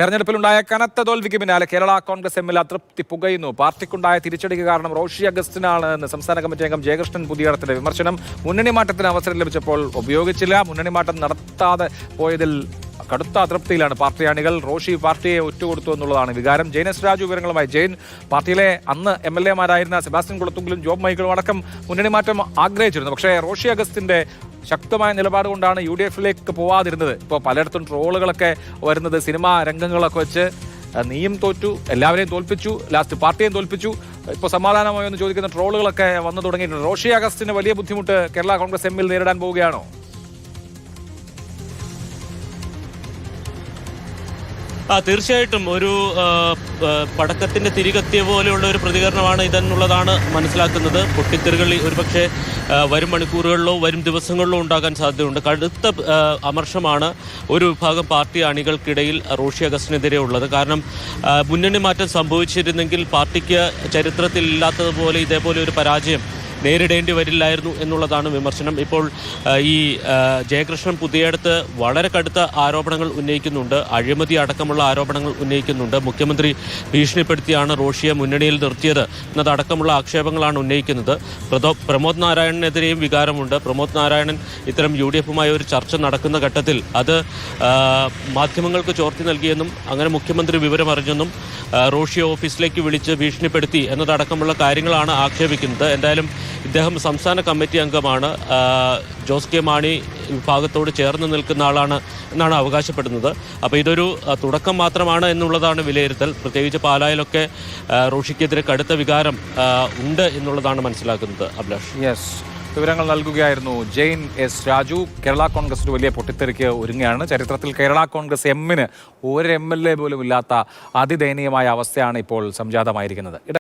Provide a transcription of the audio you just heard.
തെരഞ്ഞെടുപ്പിലുണ്ടായ കനത്ത തോൽവിക്ക് പിന്നാലെ കേരള കോൺഗ്രസ് എമ്മിൽ അതൃപ്തി പുകയുന്നു. പാർട്ടിക്കുണ്ടായ തിരിച്ചടിക്ക് കാരണം റോഷി അഗസ്റ്റിനാണ് എന്ന് സംസ്ഥാന കമ്മിറ്റി അംഗം ജയകൃഷ്ണൻ പുതിയടത്തിന്റെ വിമർശനം. മുന്നണി മാറ്റത്തിന് അവസരം ലഭിച്ചപ്പോൾ ഉപയോഗിച്ചില്ല. മുന്നണി മാറ്റം നടത്താതെ പോയതിൽ കടുത്ത അതൃപ്തിയിലാണ് പാർട്ടി അണികൾ. റോഷി പാർട്ടിയെ ഒറ്റുകൊടുത്തു എന്നുള്ളതാണ് വികാരം. ജെയിൻ എസ് രാജു വിവരങ്ങളുമായി. ജെയിൻ, പാർട്ടിയിലെ അന്ന് MLA-മാരായിരുന്ന സെബാസ്റ്റ്യൻ കുളത്തുങ്കിലും ജോബ് മൈക്കിളും അടക്കം മുന്നണി മാറ്റം ആഗ്രഹിച്ചിരുന്നു. പക്ഷേ റോഷി അഗസ്റ്റിന്റെ ശക്തമായ നിലപാട് കൊണ്ടാണ് UDF-ലേക്ക് പോവാതിരുന്നത്. ഇപ്പോൾ പലയിടത്തും ട്രോളുകളൊക്കെ വരുന്നത് സിനിമാ രംഗങ്ങളൊക്കെ വെച്ച് നീയും തോറ്റു, എല്ലാവരെയും തോൽപ്പിച്ചു, ലാസ്റ്റ് പാർട്ടിയെയും തോൽപ്പിച്ചു, ഇപ്പോൾ സമാധാനമായോ എന്ന് ചോദിക്കുന്ന ട്രോളുകളൊക്കെ വന്നു തുടങ്ങിയിട്ടുണ്ട്. റോഷി അഗസ്റ്റിന് വലിയ ബുദ്ധിമുട്ട് കേരള കോൺഗ്രസ് എമ്മിൽ നേരിടാൻ പോവുകയാണോ? തീർച്ചയായിട്ടും ഒരു പടക്കത്തിന്റെ തിരികെത്തിയ പോലെയുള്ള ഒരു പ്രതികരണമാണ് ഇതെന്നുള്ളതാണ് മനസ്സിലാക്കുന്നത്. പൊട്ടിത്തെറികൾ ഒരുപക്ഷെ വരും മണിക്കൂറുകളിലോ വരും ദിവസങ്ങളിലോ ഉണ്ടാകാൻ സാധ്യതയുണ്ട്. കടുത്ത അമർഷമാണ് ഒരു വിഭാഗം പാർട്ടി അണികൾക്കിടയിൽ റോഷി അഗസ്റ്റിനെതിരെ ഉള്ളത്. കാരണം മുന്നണി മാറ്റം സംഭവിച്ചിരുന്നെങ്കിൽ പാർട്ടിക്ക് ചരിത്രത്തിൽ ഇല്ലാത്തതുപോലെ ഇതേപോലെ ഒരു പരാജയം നേരിടേണ്ടി വരില്ലായിരുന്നു എന്നുള്ളതാണ് വിമർശനം. ഇപ്പോൾ ഈ ജയകൃഷ്ണൻ പുതിയടത്ത് വളരെ കടുത്ത ആരോപണങ്ങൾ ഉന്നയിക്കുന്നുണ്ട്. അഴിമതി അടക്കമുള്ള ആരോപണങ്ങൾ ഉന്നയിക്കുന്നുണ്ട്. മുഖ്യമന്ത്രി ഭീഷണിപ്പെടുത്തിയാണ് റോഷിയെ മുന്നണിയിൽ നിർത്തിയത് എന്നതടക്കമുള്ള ആക്ഷേപങ്ങളാണ് ഉന്നയിക്കുന്നത്. പ്രമോദ് നാരായണനെതിരെയും വികാരമുണ്ട്. പ്രമോദ് നാരായണൻ ഇത്തരം UDF-മായി ഒരു ചർച്ച നടക്കുന്ന ഘട്ടത്തിൽ അത് മാധ്യമങ്ങൾക്ക് ചോർത്തി നൽകിയെന്നും അങ്ങനെ മുഖ്യമന്ത്രി വിവരമറിഞ്ഞെന്നും റോഷിയെ ഓഫീസിലേക്ക് വിളിച്ച് ഭീഷണിപ്പെടുത്തി എന്നതടക്കമുള്ള കാര്യങ്ങളാണ് ആക്ഷേപിക്കുന്നത്. എന്തായാലും ഇദ്ദേഹം സംസ്ഥാന കമ്മിറ്റി അംഗമാണ്. ജോസ് കെ മാണി വിഭാഗത്തോട് ചേർന്ന് നിൽക്കുന്ന ആളാണ് എന്നാണ് അവകാശപ്പെടുന്നത്. അപ്പോൾ ഇതൊരു തുടക്കം മാത്രമാണ് എന്നുള്ളതാണ് വിലയിരുത്തൽ. പ്രത്യേകിച്ച് പാലായിലൊക്കെ റോഷിക്കെതിരെ കടുത്ത വികാരം ഉണ്ട് എന്നുള്ളതാണ് മനസ്സിലാക്കുന്നത്. അഭിലാഷ്, യെസ്, വിവരങ്ങൾ നൽകുകയായിരുന്നു ജെയിൻ എസ് രാജു. കേരള കോൺഗ്രസിന് വലിയ പൊട്ടിത്തെറിക്ക് ഒരുങ്ങുകയാണ്. ചരിത്രത്തിൽ കേരള കോൺഗ്രസ് എമ്മിന് ഒരു MLA പോലും ഇല്ലാത്ത അതിദയനീയമായ അവസ്ഥയാണ് ഇപ്പോൾ സംജാതമായിരിക്കുന്നത്.